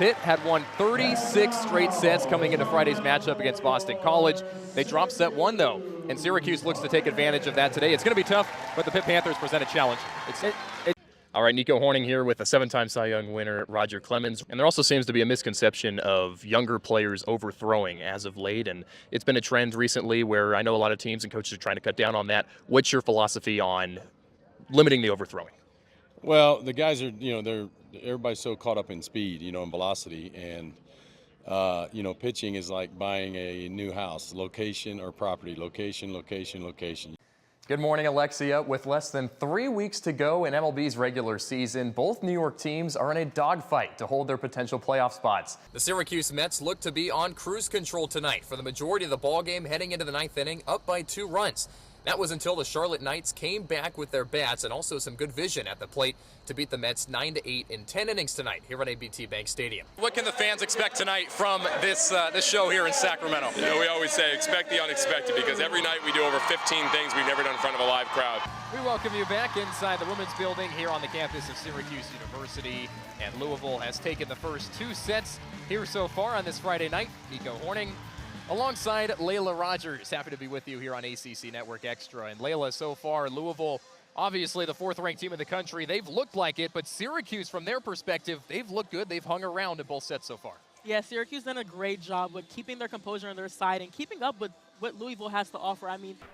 Pitt had won 36 straight sets coming into Friday's matchup against Boston College. They dropped set 1, though, and Syracuse looks to take advantage of that today. It's going to be tough, but the Pitt Panthers present a challenge. All right, Nico Horning here with a 7-time Cy Young winner, Roger Clemens. And there also seems to be a misconception of younger players overthrowing as of late, and it's been a trend recently where I know a lot of teams and coaches are trying to cut down on that. What's your philosophy on limiting the overthrowing? Well, the guys are, everybody's so caught up in speed, and velocity, and pitching is like buying a new house, location or property, location, location, location. Good morning, Alexia. With less than 3 weeks to go in MLB's regular season, both New York teams are in a dogfight to hold their potential playoff spots. The Syracuse Mets look to be on cruise control tonight for the majority of the ballgame, heading into the 9th inning, up by 2 runs. That was until the Charlotte Knights came back with their bats and also some good vision at the plate to beat the Mets 9-8 in 10 innings tonight here at ABT Bank Stadium. What can the fans expect tonight from this show here in Sacramento? We always say expect the unexpected, because every night we do over 15 things we've never done in front of a live crowd. We welcome you back inside the women's building here on the campus of Syracuse University, and Louisville has taken the first 2 sets here so far on this Friday night. Nico Horning alongside Layla Rogers. Happy to be with you here on ACC Network Extra. And Layla, so far, Louisville, obviously the 4th-ranked team in the country. They've looked like it, but Syracuse, from their perspective, they've looked good. They've hung around in both sets so far. Yeah, Syracuse done a great job with keeping their composure on their side and keeping up with what Louisville has to offer.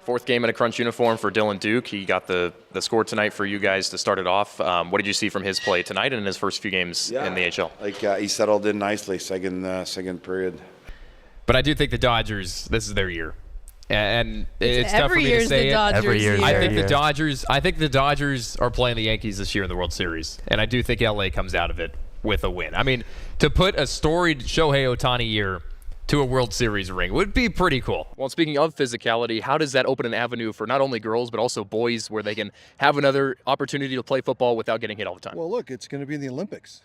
4th game in a crunch uniform for Dylan Duke. He got the score tonight for you guys to start it off. What did you see from his play tonight and in his first few games in the HL? He settled in nicely, second period. But I do think the Dodgers, this is their year. And it's tough for me to say it. Every year. I think the Dodgers are playing the Yankees this year in the World Series. And I do think LA comes out of it with a win. To put a storied Shohei Ohtani year to a World Series ring would be pretty cool. Well, speaking of physicality, how does that open an avenue for not only girls but also boys where they can have another opportunity to play football without getting hit all the time? Well, look, it's going to be in the Olympics.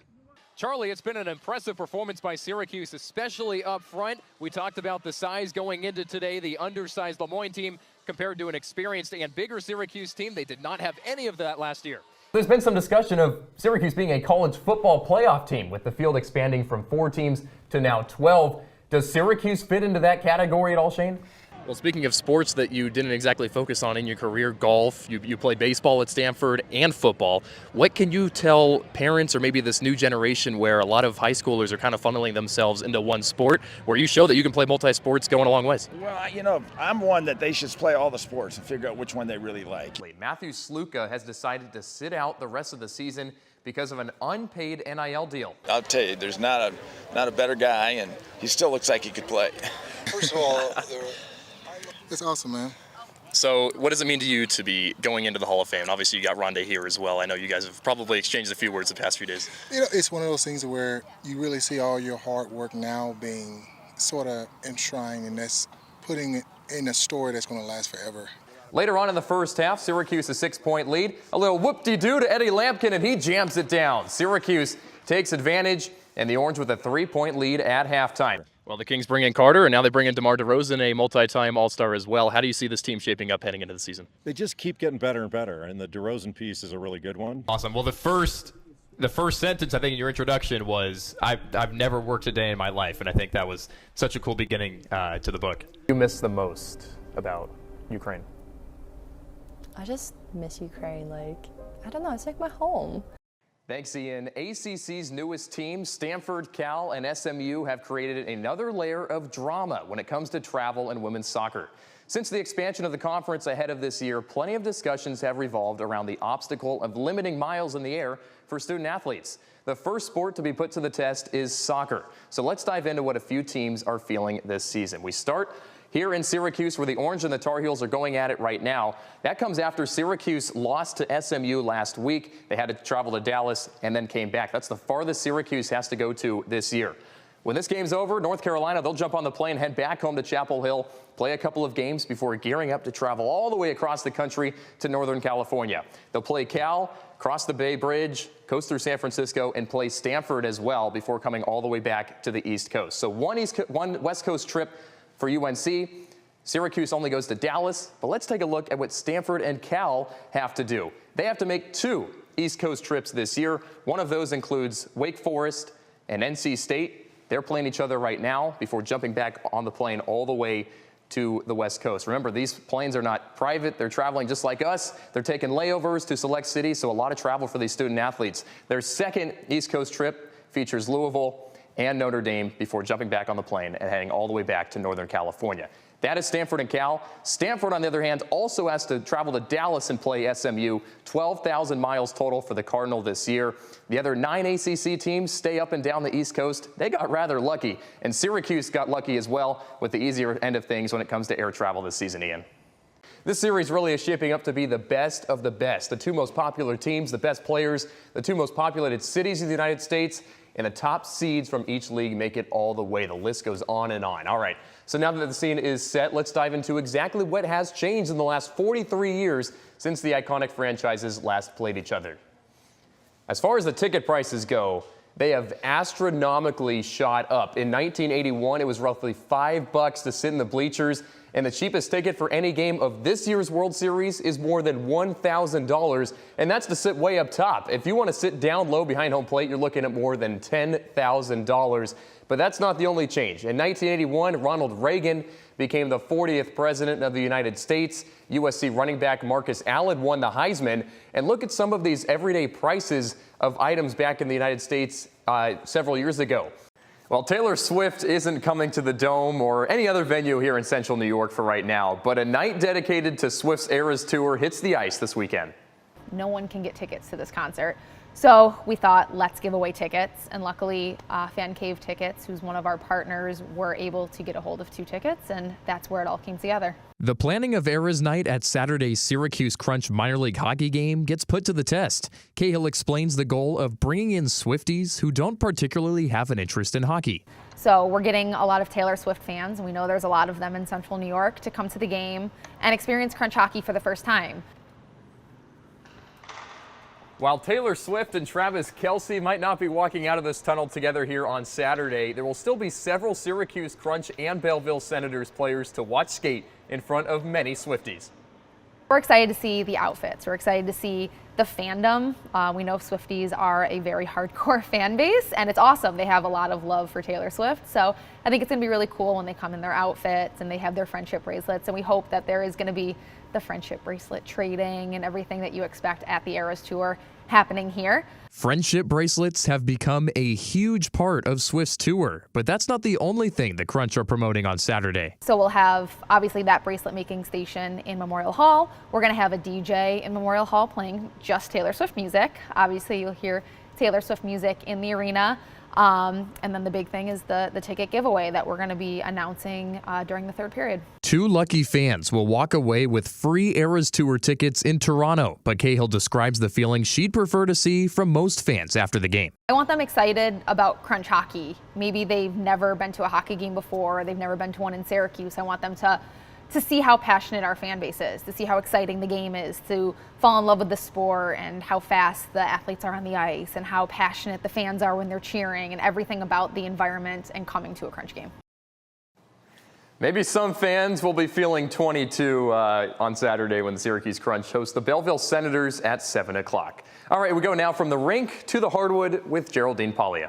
Charlie, it's been an impressive performance by Syracuse, especially up front. We talked about the size going into today, the undersized Lemoyne team compared to an experienced and bigger Syracuse team. They did not have any of that last year. There's been some discussion of Syracuse being a college football playoff team, with the field expanding from 4 teams to now 12. Does Syracuse fit into that category at all, Shane? Well, speaking of sports that you didn't exactly focus on in your career, golf, you played baseball at Stanford and football. What can you tell parents or maybe this new generation where a lot of high schoolers are kind of funneling themselves into one sport, where you show that you can play multi-sports going a long ways? Well, I'm one that they should play all the sports and figure out which one they really like. Matthew Sluka has decided to sit out the rest of the season because of an unpaid NIL deal. I'll tell you, there's not a better guy, and he still looks like he could play. First of all, it's awesome, man. So what does it mean to you to be going into the Hall of Fame? Obviously, you got Rondé here as well. I know you guys have probably exchanged a few words the past few days. It's one of those things where you really see all your hard work now being sort of enshrined, and that's putting it in a story that's going to last forever. Later on in the first half, Syracuse a 6-point lead. A little whoop-de-doo to Eddie Lampkin, and he jams it down. Syracuse takes advantage, and the Orange with a 3-point lead at halftime. Well, the Kings bring in Carter, and now they bring in DeMar DeRozan, a multi-time All-Star as well. How do you see this team shaping up heading into the season? They just keep getting better and better, and the DeRozan piece is a really good one. Awesome. Well, the first sentence, I think, in your introduction was, I've never worked a day in my life, and I think that was such a cool beginning to the book. You miss the most about Ukraine? I just miss Ukraine. I don't know, it's like my home. Thanks, Ian. ACC's newest teams, Stanford, Cal, and SMU, have created another layer of drama when it comes to travel and women's soccer. Since the expansion of the conference ahead of this year, plenty of discussions have revolved around the obstacle of limiting miles in the air for student athletes. The first sport to be put to the test is soccer. So let's dive into what a few teams are feeling this season. We start here in Syracuse, where the Orange and the Tar Heels are going at it right now. That comes after Syracuse lost to SMU last week. They had to travel to Dallas and then came back. That's the farthest Syracuse has to go to this year. When this game's over, North Carolina, they'll jump on the plane, head back home to Chapel Hill, play a couple of games before gearing up to travel all the way across the country to Northern California. They'll play Cal, cross the Bay Bridge, coast through San Francisco, and play Stanford as well before coming all the way back to the East Coast. So one West Coast trip for UNC. Syracuse only goes to Dallas, but let's take a look at what Stanford and Cal have to do. They have to make 2 East Coast trips this year. One of those includes Wake Forest and NC State, they're playing each other right now before jumping back on the plane all the way to the West Coast. Remember, these planes are not private. They're traveling just like us. They're taking layovers to select cities, so a lot of travel for these student athletes. Their second East Coast trip features Louisville and Notre Dame before jumping back on the plane and heading all the way back to Northern California. That is Stanford and Cal. Stanford, on the other hand, also has to travel to Dallas and play SMU. 12,000 miles total for the Cardinal this year. The other 9 ACC teams stay up and down the East Coast. They got rather lucky, and Syracuse got lucky as well with the easier end of things when it comes to air travel this season, Ian. This series really is shaping up to be the best of the best. The two most popular teams, the best players, the two most populated cities in the United States, and the top seeds from each league make it all the way. The list goes on and on. All right, so now that the scene is set, let's dive into exactly what has changed in the last 43 years since the iconic franchises last played each other. As far as the ticket prices go, they have astronomically shot up. In 1981, it was roughly $5 to sit in the bleachers, and the cheapest ticket for any game of this year's World Series is more than $1,000, and that's to sit way up top. If you want to sit down low behind home plate, you're looking at more than $10,000. But that's not the only change. In 1981, Ronald Reagan became the 40th president of the United States. USC running back Marcus Allen won the Heisman. And look at some of these everyday prices of items back in the United States several years ago. Well, Taylor Swift isn't coming to the Dome or any other venue here in central New York for right now, but a night dedicated to Swift's Eras Tour hits the ice this weekend. No one can get tickets to this concert. So we thought, let's give away tickets. And luckily, Fan Cave Tickets, who's one of our partners, were able to get a hold of 2 tickets, and that's where it all came together. The planning of Eras Night at Saturday's Syracuse Crunch minor league hockey game gets put to the test. Cahill explains the goal of bringing in Swifties who don't particularly have an interest in hockey. So we're getting a lot of Taylor Swift fans, and we know there's a lot of them in central New York, to come to the game and experience Crunch hockey for the first time. While Taylor Swift and Travis Kelce might not be walking out of this tunnel together here on Saturday, there will still be several Syracuse Crunch and Belleville Senators players to watch skate in front of many Swifties. We're excited to see the outfits. We're excited to see the fandom. We know Swifties are a very hardcore fan base, and it's awesome. They have a lot of love for Taylor Swift. So I think it's going to be really cool when they come in their outfits and they have their friendship bracelets. And we hope that there is going to be the friendship bracelet trading and everything that you expect at the Eras Tour happening here. Friendship bracelets have become a huge part of Swift's tour, but that's not the only thing the Crunch are promoting on Saturday. So we'll have, obviously, that bracelet making station in Memorial Hall. We're going to have a DJ in Memorial Hall playing just Taylor Swift music. Obviously, you'll hear Taylor Swift music in the arena. And then the big thing is the ticket giveaway that we're going to be announcing during the third period. 2 lucky fans will walk away with free Eras Tour tickets in Toronto, but Cahill describes the feeling she'd prefer to see from most fans after the game. I want them excited about Crunch hockey. Maybe they've never been to a hockey game before, or they've never been to one in Syracuse. I want them to see how passionate our fan base is, to see how exciting the game is, to fall in love with the sport and how fast the athletes are on the ice and how passionate the fans are when they're cheering and everything about the environment and coming to a Crunch game. Maybe some fans will be feeling 22 on Saturday when the Syracuse Crunch hosts the Belleville Senators at 7 o'clock. All right, we go now from the rink to the hardwood with Geraldine Paglia.